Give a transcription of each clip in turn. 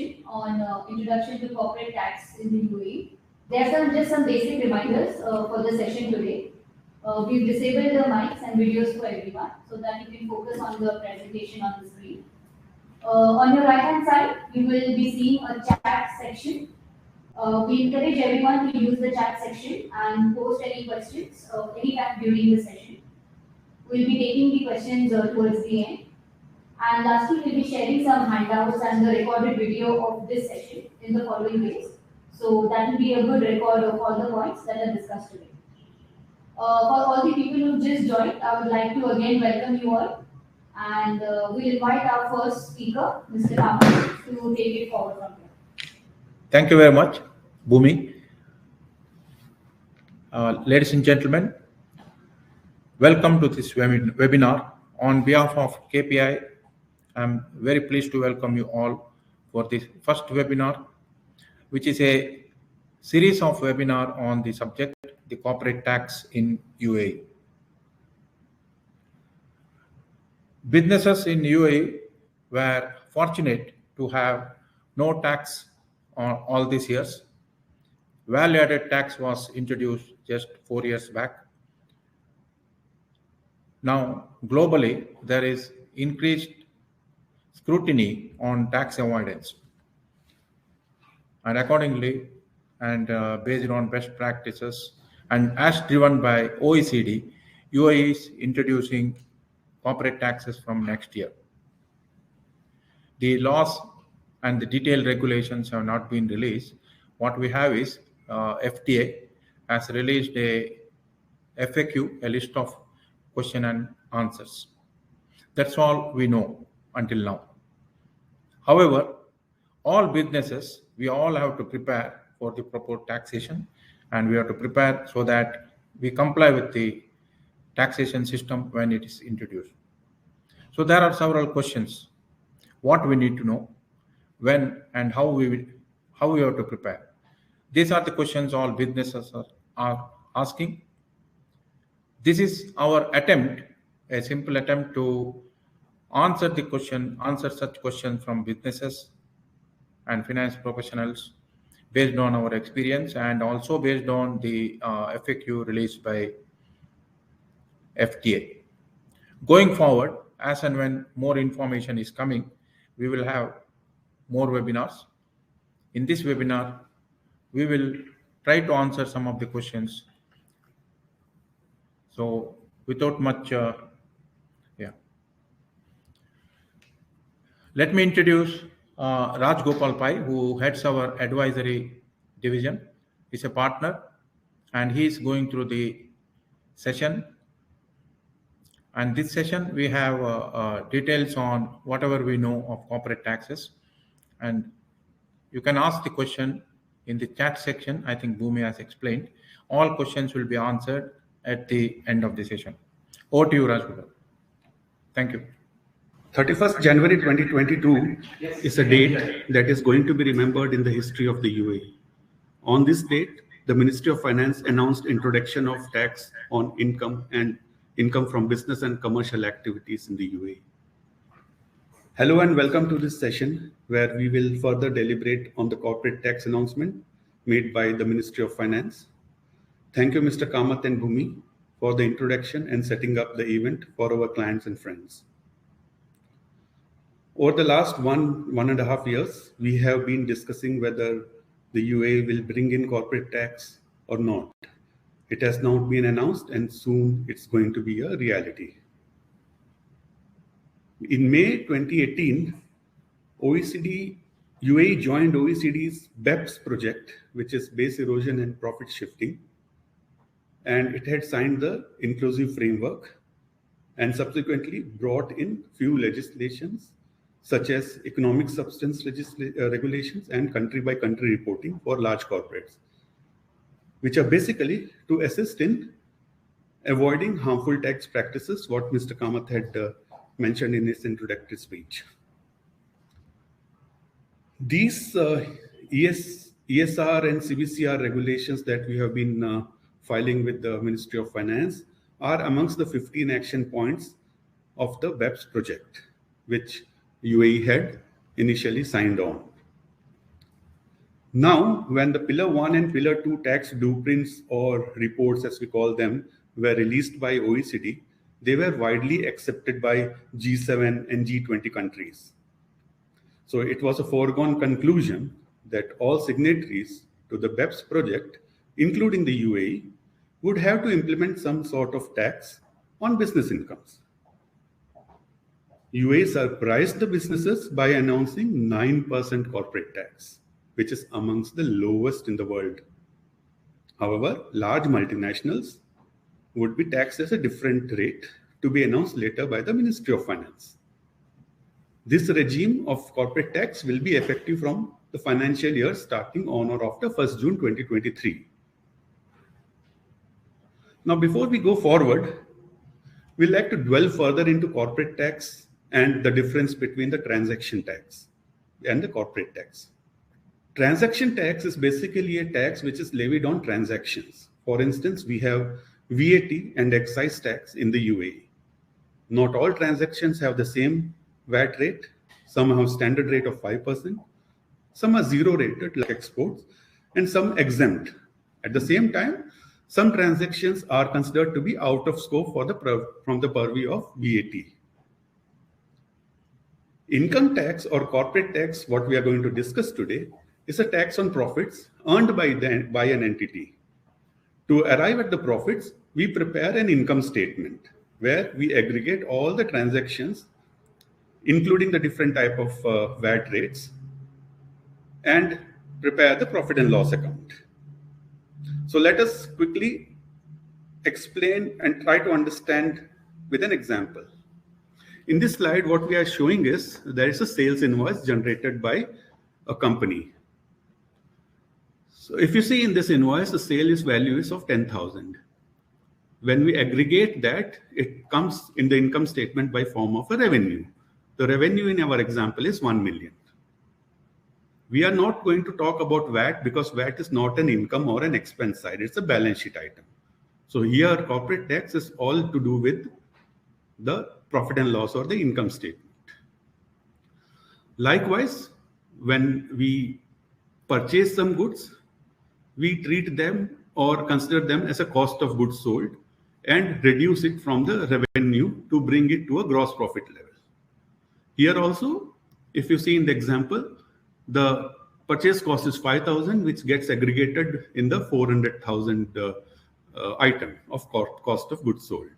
session on introduction to corporate tax in the UAE. There are just some basic reminders for the session today. We've disabled the mics and videos for everyone so that you can focus on the presentation on the screen. On your right hand side, you will be seeing a chat section. We encourage everyone to use the chat section and post any questions anytime during the session. We'll be taking the questions towards the end. And lastly, we'll be sharing some handouts and the recorded video of this session in the following ways. So that will be a good record of all the points that are discussed today. For all the people who just joined, I would like to again welcome you all. And we'll invite our first speaker, Mr. Kamal, to take it forward from here. Thank you very much, Bhumi. Ladies and gentlemen, welcome to this webinar. On behalf of KPI, I'm very pleased to welcome you all for this first webinar, which is a series of webinars on the subject, the corporate tax in UAE. Businesses in UAE were fortunate to have no tax on all these years. Value-added tax was introduced just 4 years back. Now, globally, there is increased scrutiny on tax avoidance. And accordingly, and based on best practices, and as driven by OECD, UAE is introducing corporate taxes from next year. The laws and the detailed regulations have not been released. What we have is FTA has released a FAQ, a list of question and answers. That's all we know until now. However, all businesses, we all have to prepare for the proposed taxation, and we have to prepare so that we comply with the taxation system when it is introduced. So there are several questions. What we need to know, when and how we have to prepare. These are the questions all businesses are asking. This is our attempt, a simple attempt to answer such questions from businesses and finance professionals based on our experience and also based on the FAQ released by FTA. Going forward, as and when more information is coming, we will have more webinars. In this webinar, we will try to answer some of the questions. So without much, let me introduce Raj Gopal Pai, who heads our advisory division. He's a partner and he's going through the session. And this session, we have details on whatever we know of corporate taxes. And you can ask the question in the chat section. I think Bhumi has explained. All questions will be answered at the end of the session. Over to you, Raj Gopal. Thank you. 31st January 2022 is a date that is going to be remembered in the history of the UAE. On this date, the Ministry of Finance announced introduction of tax on income and income from business and commercial activities in the UAE. Hello and welcome to this session where we will further deliberate on the corporate tax announcement made by the Ministry of Finance. Thank you, Mr. Kamath and Bhumi, for the introduction and setting up the event for our clients and friends. Over the last one and a half years, we have been discussing whether the UAE will bring in corporate tax or not. It has now been announced and soon it's going to be a reality. In May 2018, UAE joined OECD's BEPS project, which is base erosion and profit shifting. And it had signed the inclusive framework and subsequently brought in few legislations such as economic substance regulations and country-by-country reporting for large corporates, which are basically to assist in avoiding harmful tax practices, what Mr. Kamath had mentioned in his introductory speech. These ESR and CbCR regulations that we have been filing with the Ministry of Finance are amongst the 15 action points of the BEPS project, which UAE had initially signed on. Now, when the Pillar 1 and Pillar 2 tax blueprints or reports, as we call them, were released by OECD, they were widely accepted by G7 and G20 countries. So it was a foregone conclusion that all signatories to the BEPS project, including the UAE, would have to implement some sort of tax on business incomes. UAE surprised the businesses by announcing 9% corporate tax, which is amongst the lowest in the world. However, large multinationals would be taxed at a different rate to be announced later by the Ministry of Finance. This regime of corporate tax will be effective from the financial year starting on or after 1st June 2023. Now, before we go forward, we'd like to dwell further into corporate tax and the difference between the transaction tax and the corporate tax. Transaction tax is basically a tax which is levied on transactions. For instance, we have VAT and excise tax in the UAE. Not all transactions have the same VAT rate. Some have standard rate of 5%. Some are zero rated like exports, and some exempt. At the same time, some transactions are considered to be out of scope from the purview of VAT. Income tax or corporate tax, what we are going to discuss today, is a tax on profits earned by an entity. To arrive at the profits, we prepare an income statement where we aggregate all the transactions, including the different type of VAT rates, and prepare the profit and loss account. So let us quickly explain and try to understand with an example. In this slide, what we are showing is there is a sales invoice generated by a company. So if you see in this invoice, the sales value is of 10,000. When we aggregate that, it comes in the income statement by form of a revenue. The revenue in our example is 1 million. We are not going to talk about VAT because VAT is not an income or an expense side. It's a balance sheet item. So here corporate tax is all to do with the profit and loss or the income statement. Likewise, when we purchase some goods, we treat them or consider them as a cost of goods sold and reduce it from the revenue to bring it to a gross profit level. Here also, if you see in the example, the purchase cost is 5,000, which gets aggregated in the 400,000 item of cost of goods sold.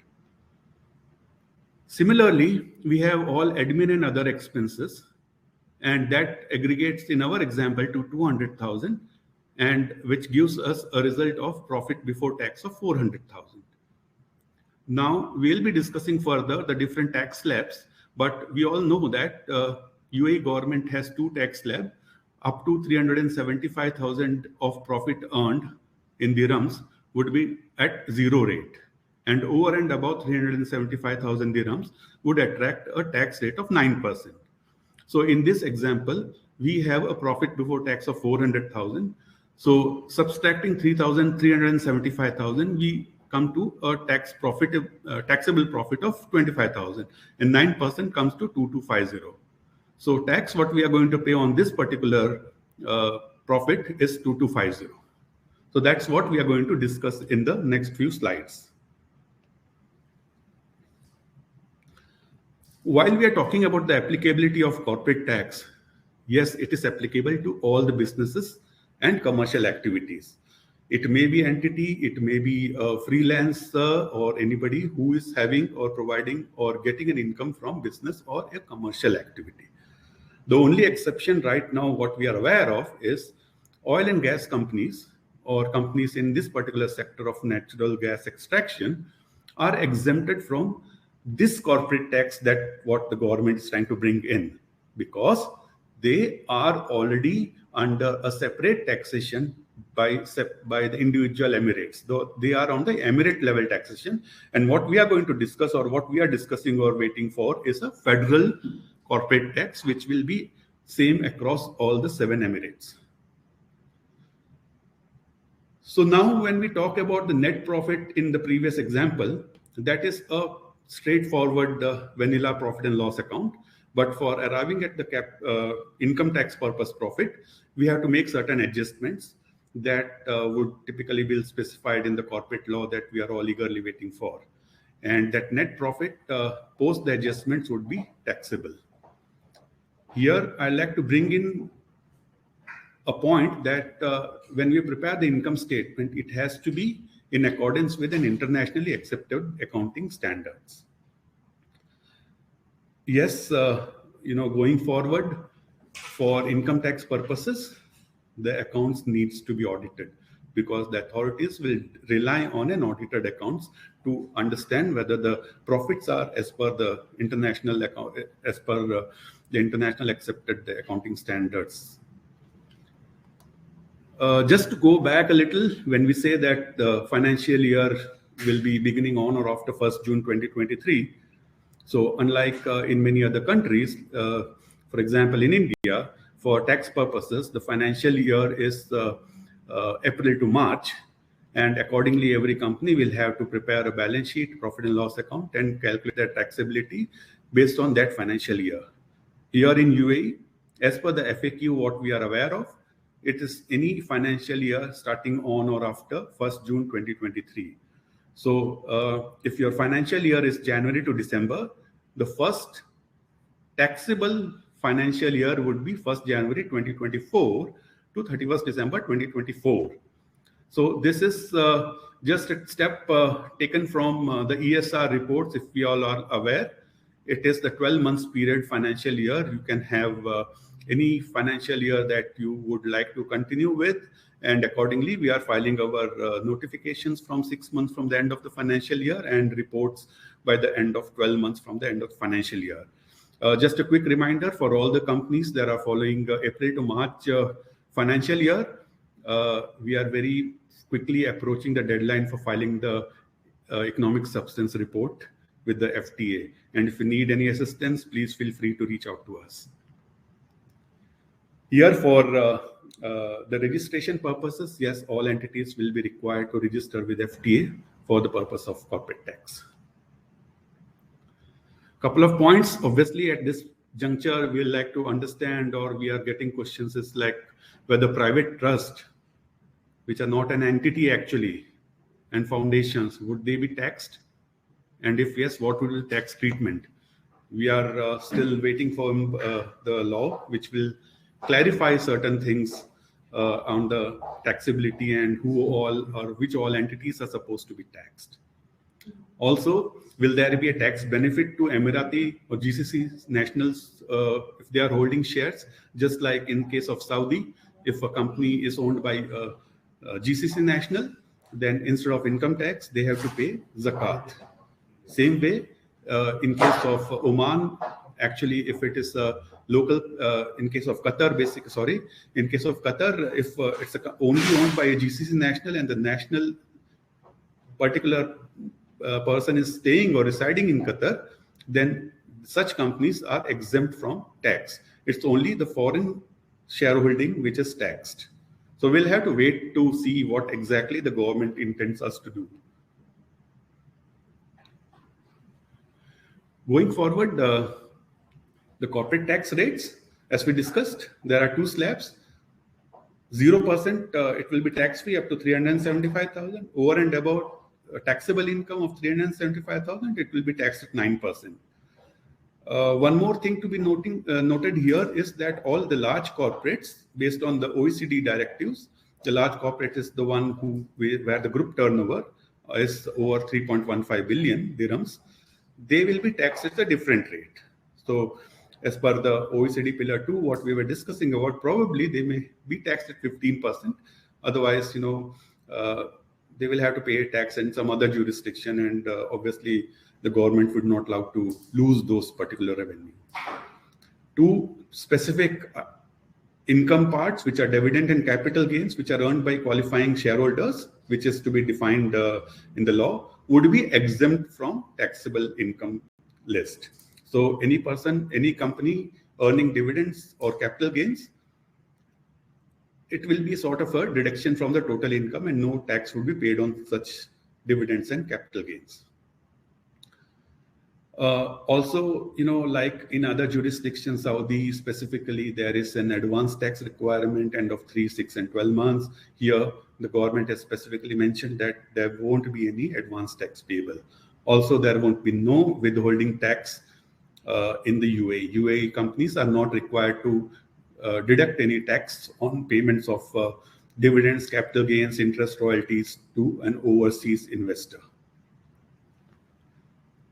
Similarly, we have all admin and other expenses, and that aggregates in our example to 200,000, and which gives us a result of profit before tax of 400,000. Now, we'll be discussing further the different tax slabs, but we all know that UAE government has two tax slabs. Up to 375,000 of profit earned in dirhams would be at zero rate, and over and above 375,000 dirhams would attract a tax rate of 9%. So in this example, we have a profit before tax of 400,000. So subtracting 375,000, we come to a taxable profit of 25,000, and 9% comes to 2250. So tax what we are going to pay on this particular profit is 2250. So that's what we are going to discuss in the next few slides. While we are talking about the applicability of corporate tax, yes, it is applicable to all the businesses and commercial activities. It may be entity, it may be a freelancer or anybody who is having or providing or getting an income from business or a commercial activity. The only exception right now, what we are aware of, is oil and gas companies or companies in this particular sector of natural gas extraction are exempted from this corporate tax that what the government is trying to bring in, because they are already under a separate taxation by the individual emirates, though they are on the emirate level taxation. And what we are going to discuss or what we are discussing or waiting for is a federal corporate tax, which will be same across all the 7 emirates. So now when we talk about the net profit in the previous example, that is a straightforward vanilla profit and loss account. But for arriving at the income tax purpose profit, we have to make certain adjustments that would typically be specified in the corporate law that we are all eagerly waiting for. And that net profit post the adjustments would be taxable. Here, I'd like to bring in a point that when we prepare the income statement, it has to be in accordance with an internationally accepted accounting standards. Yes, going forward for income tax purposes, the accounts needs to be audited because the authorities will rely on an audited accounts to understand whether the profits are as per the international international accepted accounting standards. Just to go back a little, when we say that the financial year will be beginning on or after 1st June 2023, so unlike in many other countries, for example, in India, for tax purposes, the financial year is April to March, and accordingly, every company will have to prepare a balance sheet, profit and loss account, and calculate their taxability based on that financial year. Here in UAE, as per the FAQ, what we are aware of, it is any financial year starting on or after 1st June 2023. So if your financial year is January to December, the first taxable financial year would be 1st January 2024 to 31st December 2024. So this is just a step taken from the ESR reports. If we all are aware, it is the 12 months period financial year. You can have any financial year that you would like to continue with, and accordingly we are filing our notifications from 6 months from the end of the financial year and reports by the end of 12 months from the end of the financial year. Just a quick reminder for all the companies that are following April to March financial year, we are very quickly approaching the deadline for filing the economic substance report with the FTA. And if you need any assistance, please feel free to reach out to us. Here for the registration purposes, yes, all entities will be required to register with FTA for the purpose of corporate tax. Couple of points, obviously at this juncture, we'll like to understand, or we are getting questions is like whether private trust, which are not an entity actually, and foundations, would they be taxed? And if yes, what would be the tax treatment? We are still waiting for the law, which will clarify certain things on the taxability and who all or which all entities are supposed to be taxed. Also, will there be a tax benefit to Emirati or GCC nationals if they are holding shares? Just like in case of Saudi, if a company is owned by a GCC national, then instead of income tax, they have to pay zakat. Same way, in case of Oman, actually, if it is a local, in case of Qatar, in case of Qatar, if it's only owned by a GCC national and the national particular person is staying or residing in Qatar, then such companies are exempt from tax. It's only the foreign shareholding which is taxed. So we'll have to wait to see what exactly the government intends us to do. Going forward, the corporate tax rates, as we discussed, there are two slabs. 0%, it will be tax-free up to 375,000. Over and above taxable income of 375,000, it will be taxed at 9%. One more thing to be noted here is that all the large corporates, based on the OECD directives, the large corporate is the one where the group turnover is over 3.15 billion dirhams. They will be taxed at a different rate. So as per the OECD Pillar 2, what we were discussing about, probably they may be taxed at 15%. Otherwise, they will have to pay a tax in some other jurisdiction, and obviously the government would not allow to lose those particular revenue. Two specific income parts, which are dividend and capital gains, which are earned by qualifying shareholders, which is to be defined in the law, would be exempt from taxable income list. So any person, any company earning dividends or capital gains, it will be sort of a deduction from the total income, and no tax would be paid on such dividends and capital gains. Also, like in other jurisdictions, Saudi specifically, there is an advance tax requirement end of 3, 6, and 12 months. Here, the government has specifically mentioned that there won't be any advance tax payable. Also, there won't be no withholding tax in the UAE. UAE companies are not required to deduct any tax on payments of dividends, capital gains, interest, royalties to an overseas investor.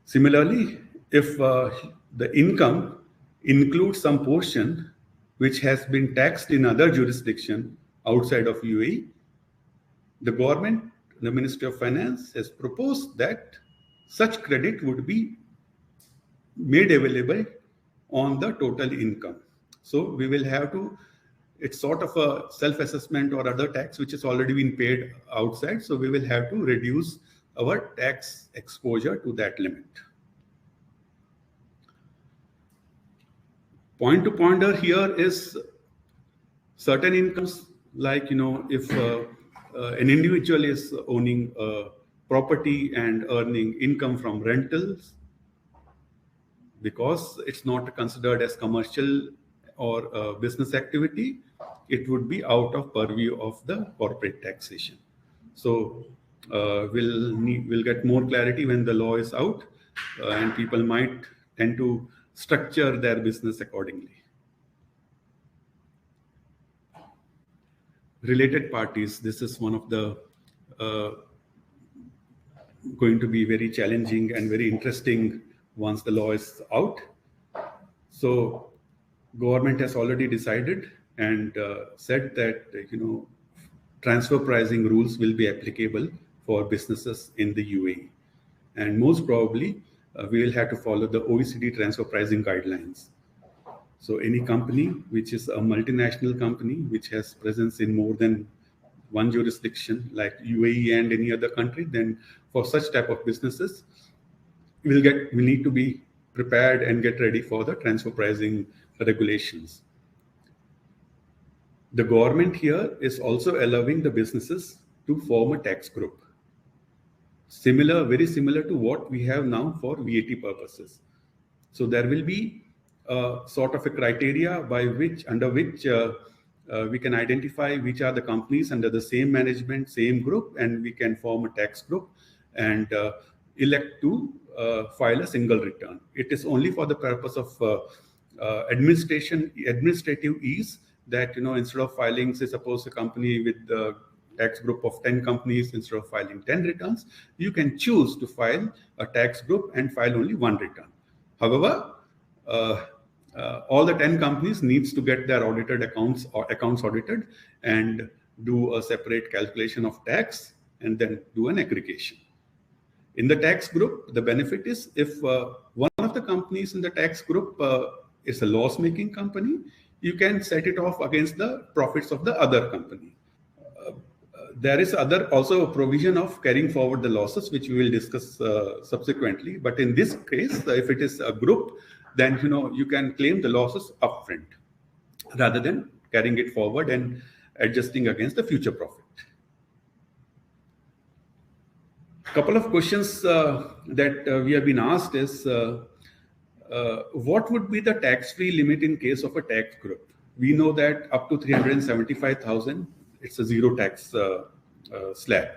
Similarly, if the income includes some portion which has been taxed in other jurisdiction outside of UAE, the government, the Ministry of Finance, has proposed that such credit would be made available on the total income. So we will have to, it's sort of a self-assessment or other tax which has already been paid outside. So we will have to reduce our tax exposure to that limit. Point to ponder here is certain incomes, like, if an individual is owning a property and earning income from rentals, because it's not considered as commercial or business activity, it would be out of purview of the corporate taxation. So we'll get more clarity when the law is out, and people might tend to structure their business accordingly. Related parties, this is one of the going to be very challenging and very interesting once the law is out. So government has already decided and said that transfer pricing rules will be applicable for businesses in the UAE, and most probably we will have to follow the OECD transfer pricing guidelines. So any company which is a multinational company which has presence in more than one jurisdiction like UAE and any other country, then for such type of businesses, we need to be prepared and get ready for the transfer pricing regulations. The government here is also allowing the businesses to form a tax group. Very similar to what we have now for VAT purposes. So there will be sort of a criteria under which we can identify which are the companies under the same management, same group, and we can form a tax group and elect to file a single return. It is only for the purpose of administrative ease, that instead of filing, say, suppose a company with the tax group of 10 companies, instead of filing 10 returns, you can choose to file a tax group and file only one return. However, all the 10 companies needs to get their audited accounts audited and do a separate calculation of tax and then do an aggregation. In the tax group, the benefit is if one of the companies in the tax group is a loss-making company, you can set it off against the profits of the other company. There is also a provision of carrying forward the losses, which we will discuss subsequently. But in this case, if it is a group, then you can claim the losses upfront rather than carrying it forward and adjusting against the future profit. A couple of questions that we have been asked is, what would be the tax-free limit in case of a tax group? We know that up to 375,000, it's a zero tax slab.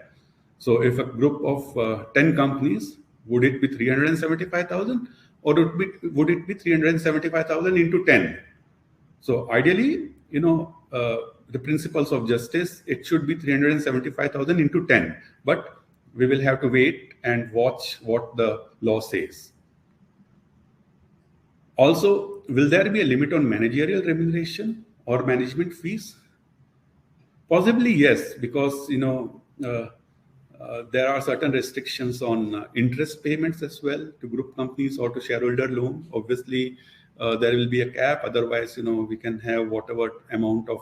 So if a group of 10 companies, would it be 375,000 or would it be 375,000 into 10? So ideally, the principles of justice, it should be 375,000 into 10. But we will have to wait and watch what the law says. Also, will there be a limit on managerial remuneration or management fees? Possibly yes, because there are certain restrictions on interest payments as well to group companies or to shareholder loan. Obviously, there will be a cap. Otherwise, we can have whatever amount of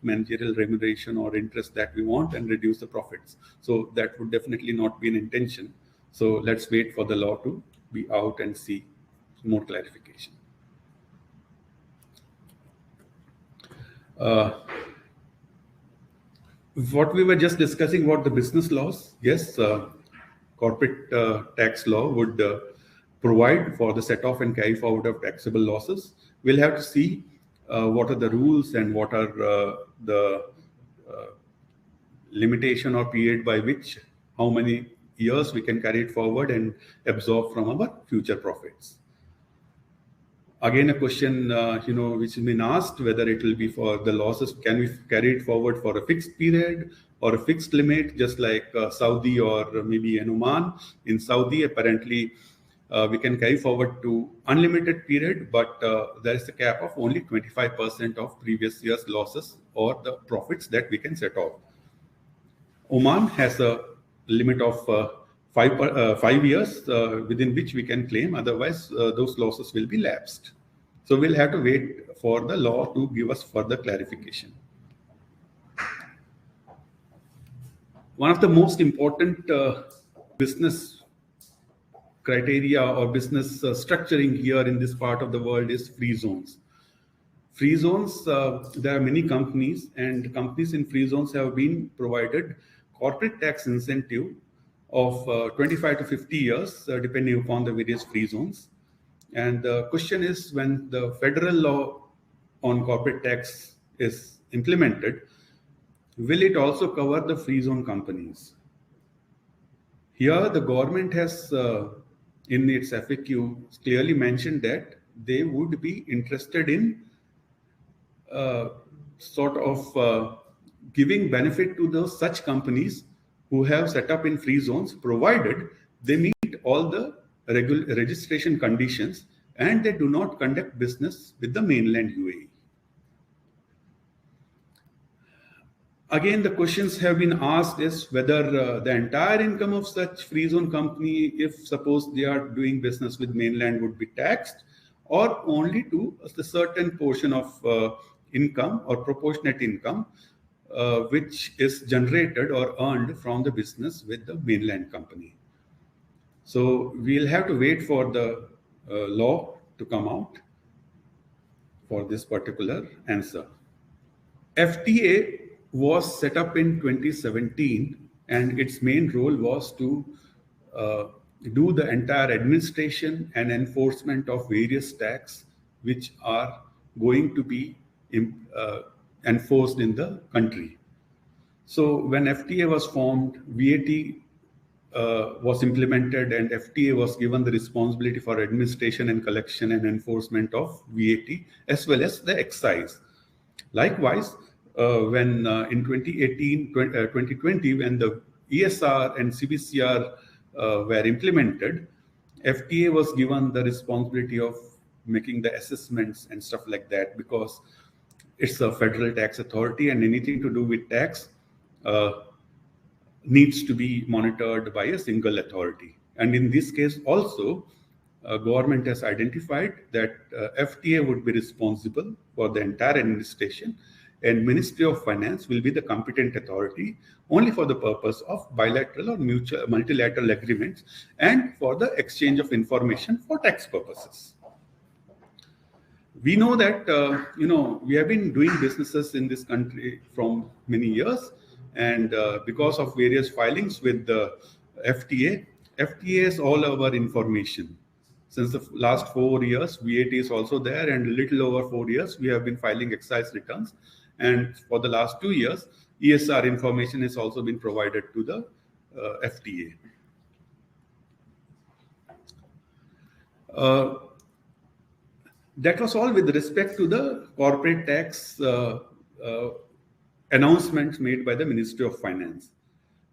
managerial remuneration or interest that we want and reduce the profits. So that would definitely not be an intention. So let's wait for the law to be out and see more clarification. What we were just discussing about the business laws, yes, corporate tax law would provide for the set-off and carry-forward of taxable losses. We'll have to see what are the rules and what are the limitation or period by which how many years we can carry it forward and absorb from our future profits. Again, a question which has been asked, whether it will be for the losses, can we carry it forward for a fixed period or a fixed limit, just like Saudi or maybe in Oman. In Saudi, apparently, we can carry forward to unlimited period, but there is a cap of only 25% of previous year's losses or the profits that we can set off. Oman has a limit of 5 years within which we can claim, otherwise those losses will be lapsed. So we'll have to wait for the law to give us further clarification. One of the most important business criteria or business structuring here in this part of the world is free zones. Free zones, there are many companies, and companies in free zones have been provided corporate tax incentive of 25 to 50 years, depending upon the various free zones. And the question is, when the federal law on corporate tax is implemented, will it also cover the free zone companies? Here, the government has, in its FAQ, clearly mentioned that they would be interested in giving benefit to those such companies who have set up in free zones, provided they meet all the registration conditions and they do not conduct business with the mainland UAE. Again, the questions have been asked is whether the entire income of such free zone company, if suppose they are doing business with mainland, would be taxed, or only to a certain portion of income or proportionate income which is generated or earned from the business with the mainland company. So we'll have to wait for the law to come out for this particular answer. FTA was set up in 2017, and its main role was to do the entire administration and enforcement of various tax which are going to be enforced in the country. So when FTA was formed, VAT was implemented, and FTA was given the responsibility for administration and collection and enforcement of VAT as well as the excise. Likewise, when in 2020, when the ESR and CbCR were implemented, FTA was given the responsibility of making the assessments and stuff like that, because it's a federal tax authority, and anything to do with tax needs to be monitored by a single authority. And in this case also, government has identified that FTA would be responsible for the entire administration, and Ministry of Finance will be the competent authority only for the purpose of bilateral or multilateral agreements and for the exchange of information for tax purposes. We know that we have been doing businesses in this country from many years, and because of various filings with the FTA is all our information. Since the last 4 years, VAT is also there, and a little over 4 years, we have been filing excise returns. And for the last 2 years, ESR information has also been provided to the FTA. That was all with respect to the corporate tax announcements made by the Ministry of Finance.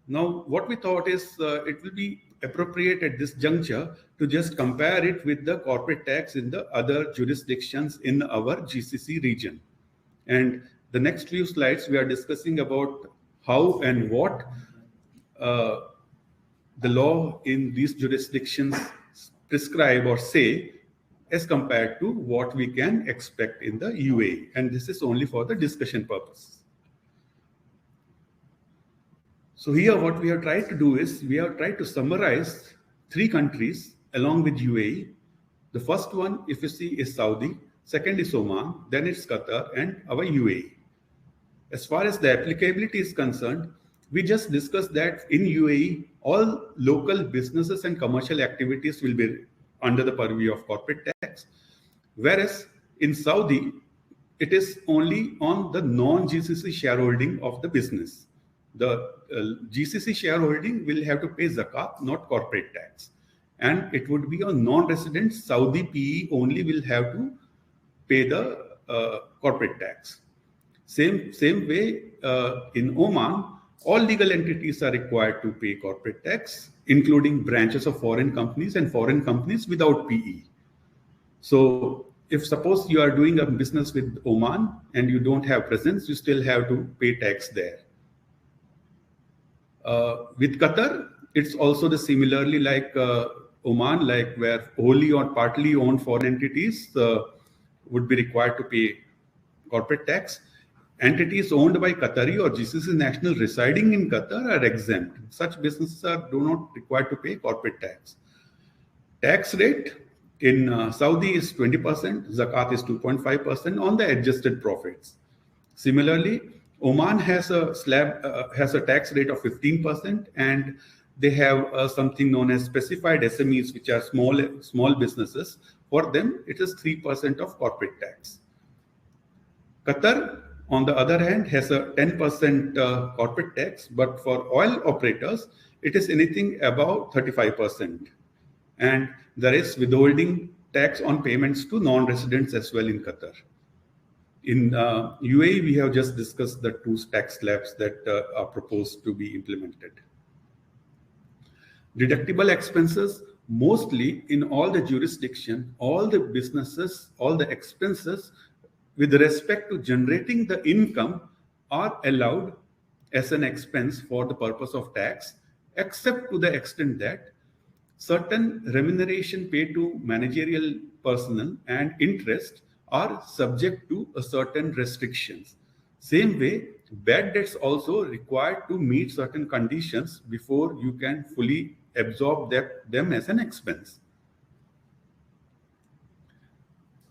Now, what we thought is it will be appropriate at this juncture to just compare it with the corporate tax in the other jurisdictions in our GCC region. And the next few slides, we are discussing about how and what the law in these jurisdictions prescribe or say as compared to what we can expect in the UAE. And this is only for the discussion purpose. So here what we have tried to do is we have tried to summarize 3 countries along with UAE. The first one, if you see, is Saudi. Second is Oman. Then it's Qatar and our UAE. As far as the applicability is concerned, we just discussed that in UAE, all local businesses and commercial activities will be under the purview of corporate tax. Whereas in Saudi, it is only on the non-GCC shareholding of the business. The GCC shareholding will have to pay zakat, not corporate tax. And it would be on non-resident Saudi PE only will have to pay the corporate tax. Same way in Oman, all legal entities are required to pay corporate tax, including branches of foreign companies and foreign companies without PE. So if suppose you are doing a business with Oman and you don't have presence, you still have to pay tax there. With Qatar, it's also the similarly like Oman, like where wholly or partly owned foreign entities would be required to pay corporate tax. Entities owned by Qatari or GCC national residing in Qatar are exempt. Such businesses do not required to pay corporate tax. Tax rate in Saudi is 20%, zakat is 2.5% on the adjusted profits. Similarly, Oman has a tax rate of 15%, and they have something known as specified SMEs, which are small businesses. For them, it is 3% of corporate tax. Qatar, on the other hand, has a 10% corporate tax, but for oil operators, it is anything above 35%. And there is withholding tax on payments to non-residents as well in Qatar. In UAE, we have just discussed the two tax slabs that are proposed to be implemented. Deductible expenses, mostly in all the jurisdiction, all the businesses, all the expenses with respect to generating the income are allowed as an expense for the purpose of tax, except to the extent that certain remuneration paid to managerial personnel and interest are subject to a certain restrictions. Same way, bad debts also required to meet certain conditions before you can fully absorb them as an expense.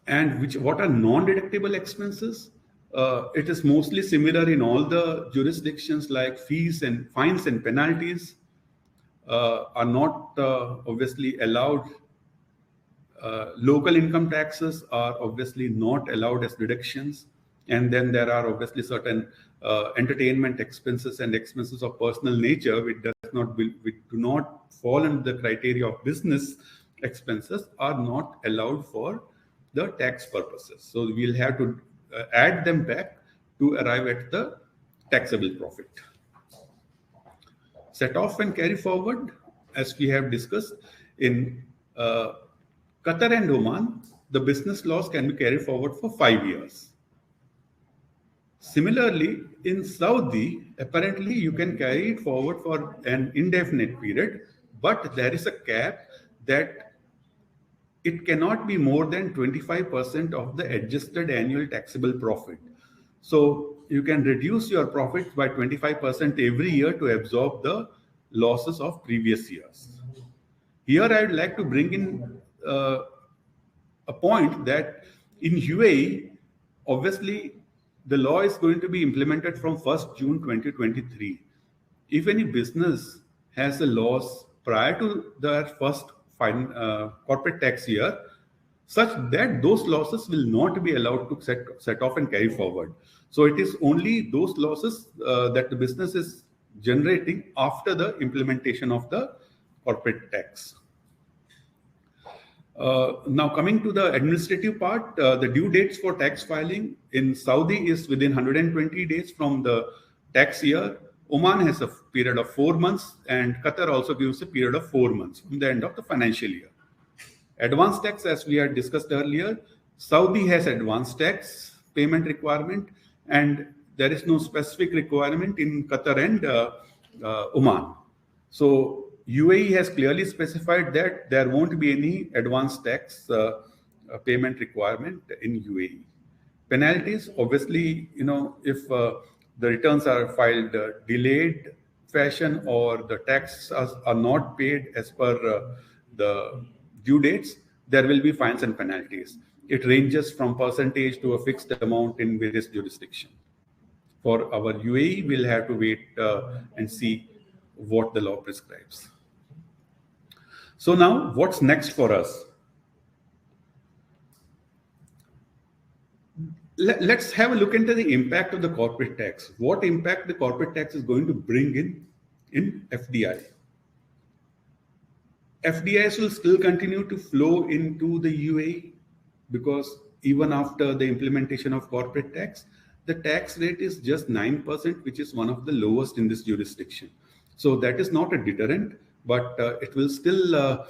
And what are non-deductible expenses? It is mostly similar in all the jurisdictions, like fees and fines and penalties are not obviously allowed. Local income taxes are obviously not allowed as deductions. And then there are obviously certain entertainment expenses and expenses of personal nature which do not fall under the criteria of business expenses, are not allowed for the tax purposes. So we'll have to add them back to arrive at the taxable profit. Set off and carry forward, as we have discussed, in Qatar and Oman, the business loss can be carried forward for 5 years. Similarly, in Saudi, apparently you can carry it forward for an indefinite period, but there is a cap that it cannot be more than 25% of the adjusted annual taxable profit. So you can reduce your profits by 25% every year to absorb the losses of previous years. Here I would like to bring in a point that in UAE, obviously the law is going to be implemented from 1st June 2023. If any business has a loss prior to their first corporate tax year, such that those losses will not be allowed to set off and carry forward. So it is only those losses that the business is generating after the implementation of the corporate tax. Now coming to the administrative part, the due dates for tax filing in Saudi is within 120 days from the tax year. Oman has a period of 4 months, and Qatar also gives a period of 4 months from the end of the financial year. Advance tax, as we had discussed earlier, Saudi has advance tax payment requirement, and there is no specific requirement in Qatar and Oman. So UAE has clearly specified that there won't be any advance tax payment requirement in UAE. Penalties, obviously, if the returns are filed delayed fashion or the taxes are not paid as per the due dates, there will be fines and penalties. It ranges from percentage to a fixed amount in various jurisdictions. For our UAE, we'll have to wait and see what the law prescribes. So now, what's next for us? Let's have a look into the impact of the corporate tax. What impact the corporate tax is going to bring in FDI? FDIs will still continue to flow into the UAE because even after the implementation of corporate tax, the tax rate is just 9%, which is one of the lowest in this jurisdiction. So that is not a deterrent, but it will still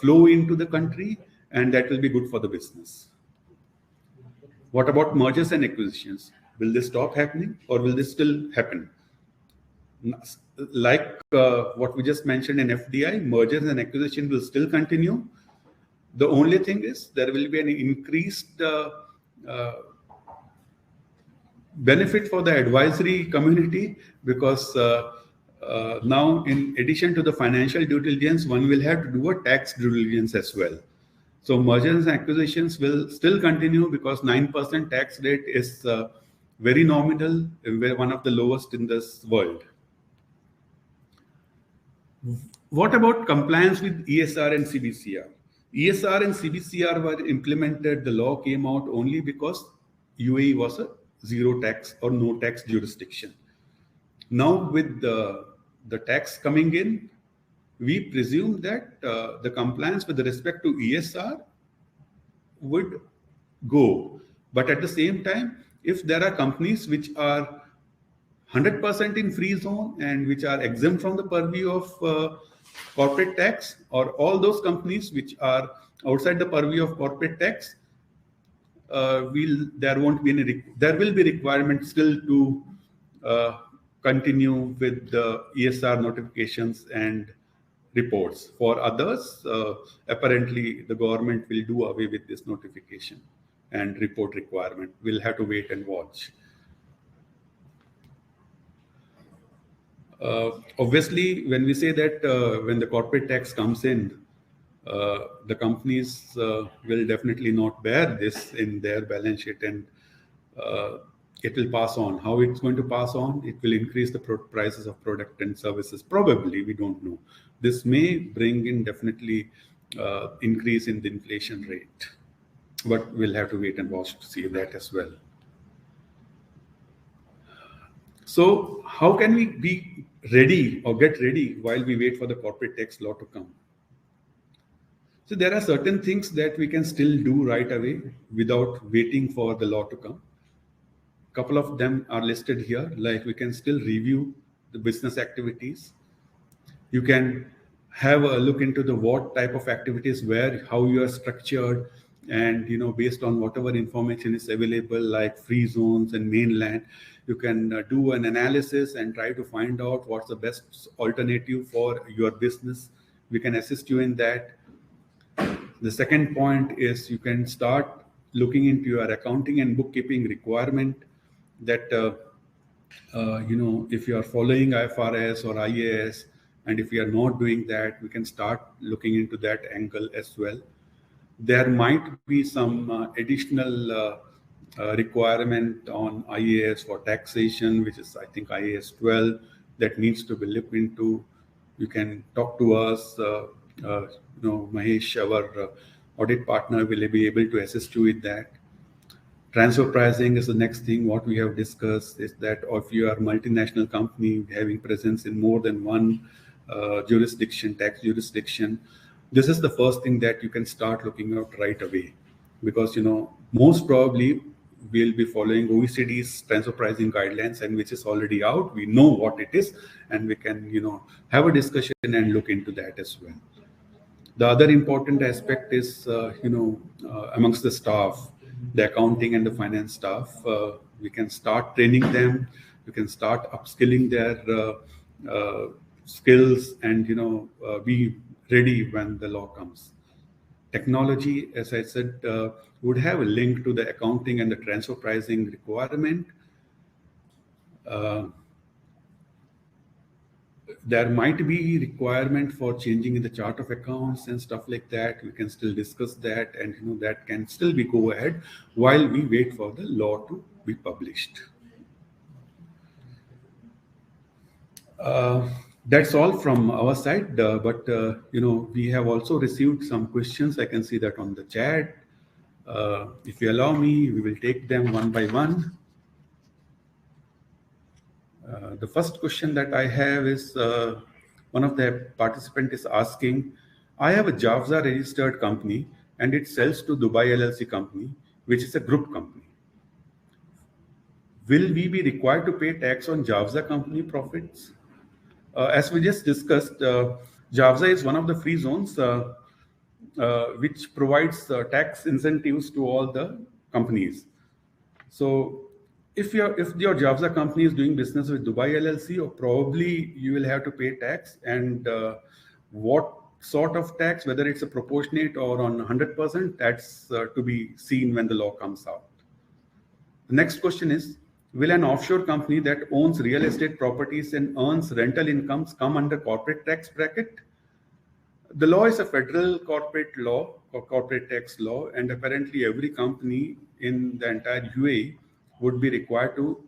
flow into the country, and that will be good for the business. What about mergers and acquisitions? Will they stop happening, or will they still happen? Like what we just mentioned in FDI, mergers and acquisition will still continue. The only thing is there will be an increased benefit for the advisory community, because now, in addition to the financial due diligence, one will have to do a tax due diligence as well. So mergers and acquisitions will still continue because 9% tax rate is very nominal, one of the lowest in this world. What about compliance with ESR and CbCR? ESR and CbCR were implemented, the law came out only because UAE was a zero tax or no tax jurisdiction. Now with the tax coming in, we presume that the compliance with respect to ESR would go. But at the same time, if there are companies which are 100% in free zone and which are exempt from the purview of corporate tax, or all those companies which are outside the purview of corporate tax, there will be requirement still to continue with the ESR notifications and reports. For others, apparently the government will do away with this notification and report requirement. We'll have to wait and watch. Obviously, when we say that when the corporate tax comes in, the companies will definitely not bear this in their balance sheet, and it will pass on. How it's going to pass on? It will increase the prices of product and services. Probably, we don't know. This may bring in definitely increase in the inflation rate, but we'll have to wait and watch to see that as well. So how can we be ready or get ready while we wait for the corporate tax law to come? So there are certain things that we can still do right away without waiting for the law to come. A couple of them are listed here, like we can still review the business activities. You can have a look into the what type of activities, where, how you are structured, and based on whatever information is available, like free zones and mainland, you can do an analysis and try to find out what's the best alternative for your business. We can assist you in that. The second point is you can start looking into your accounting and bookkeeping requirement, that if you are following IFRS or IAS, and if you are not doing that, we can start looking into that angle as well. There might be some additional requirement on IAS for taxation, which is, I think, IAS 12, that needs to be looked into. You can talk to us. Mahesh, our audit partner, will be able to assist you with that. Transfer pricing is the next thing. What we have discussed is that if you are a multinational company having presence in more than one jurisdiction, tax jurisdiction, this is the first thing that you can start looking at right away, because most probably we'll be following OECD's transfer pricing guidelines, and which is already out. We know what it is, and we can have a discussion and look into that as well. The other important aspect is amongst the staff, the accounting and the finance staff, we can start training them. You can start upskilling their skills, and be ready when the law comes. Technology, as I said, would have a link to the accounting and the transfer pricing requirement. There might be requirement for changing in the chart of accounts and stuff like that. We can still discuss that, and that can still be go ahead while we wait for the law to be published. That's all from our side, but we have also received some questions. I can see that on the chat. If you allow me, we will take them one by one. The first question that I have is, one of the participants is asking, I have a Javza registered company and it sells to Dubai LLC company, which is a group company. Will we be required to pay tax on Javza company profits? As we just discussed, Javza is one of the free zones which provides tax incentives to all the companies. So if your Javza company is doing business with Dubai LLC, or probably you will have to pay tax, and what sort of tax, whether it's a proportionate or on 100%, that's to be seen when the law comes out. The next question is, will an offshore company that owns real estate properties and earns rental incomes come under corporate tax bracket? The law is a federal corporate law or corporate tax law, and apparently every company in the entire UAE would be required to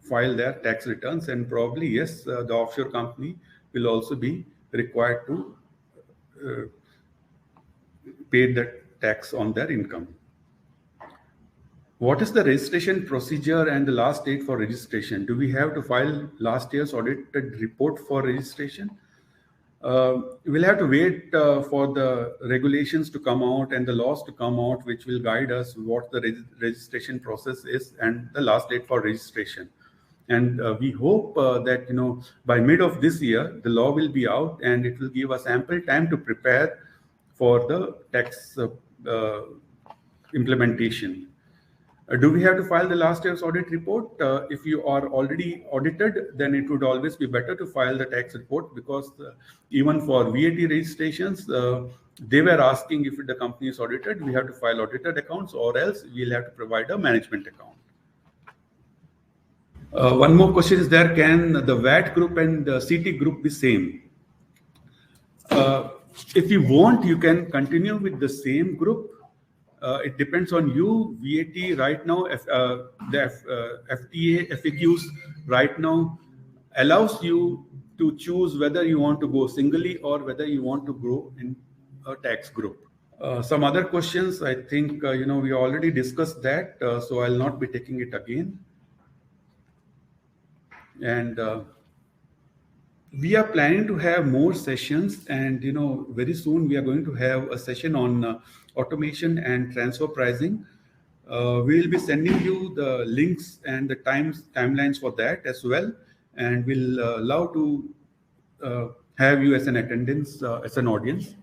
file their tax returns, and probably, yes, the offshore company will also be required to pay the tax on their income. What is the registration procedure and the last date for registration? Do we have to file last year's audited report for registration? We'll have to wait for the regulations to come out and the laws to come out, which will guide us what the registration process is and the last date for registration. And we hope that by mid of this year, the law will be out and it will give us ample time to prepare for the tax implementation. Do we have to file the last year's audit report? If you are already audited, then it would always be better to file the tax report, because even for VAT registrations, they were asking if the company is audited, we have to file audited accounts, or else we'll have to provide a management account. One more question is there, can the VAT group and the CT group be same? If you want, you can continue with the same group. It depends on you. VAT right now, the FTA FAQs right now allows you to choose whether you want to go singly or whether you want to go in a tax group. Some other questions, I think, we already discussed that, so I'll not be taking it again. And we are planning to have more sessions, and very soon we are going to have a session on automation and transfer pricing. We will be sending you the links and the timelines for that as well, and we'll love to have you as an attendance, as an audience.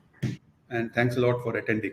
And thanks a lot for attending.